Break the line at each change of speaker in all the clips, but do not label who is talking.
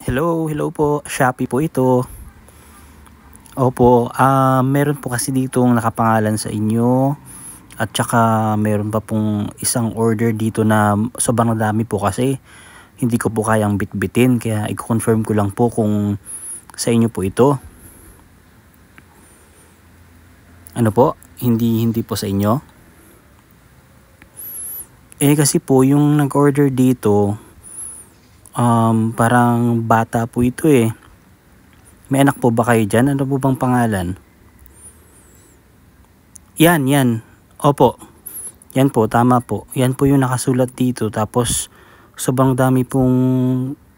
Hello po, Shopee po ito. Opo, meron po kasi ditong nakapangalan sa inyo at saka meron pa pong isang order dito na sobrang dami po kasi hindi ko po kayang bitbitin kaya i-confirm ko lang po kung sa inyo po ito. Ano po? Hindi po sa inyo? Kasi po yung nag-order dito parang bata po ito eh. May anak po ba kayo dyan? Ano po bang pangalan? Yan. Opo. Yan po, tama po. Yan po yung nakasulat dito. Tapos, sobrang dami pong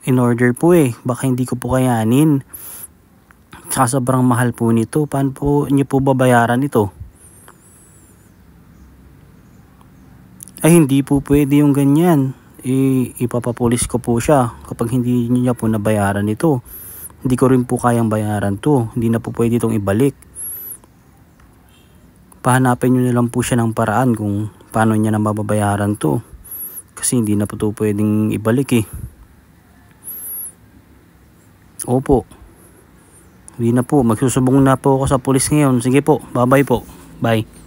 in-order po eh. Baka hindi ko po kayanin. Saka sobrang mahal po nito. Paano po niyo po babayaran ito? Ay, hindi po pwede yung ganyan. Ipapapulis ko po siya kapag hindi niya po nabayaran ito. Hindi ko rin po kayang bayaran to. Hindi na po pwede itong ibalik. Pahanapin nyo na lang po siya ng paraan kung paano niya na mababayaran to. Kasi hindi na po ito pwedeng ibalik eh. Opo. Hindi na po. Magsusubong na po ako sa pulis ngayon. Sige po. Bye-bye po. Bye.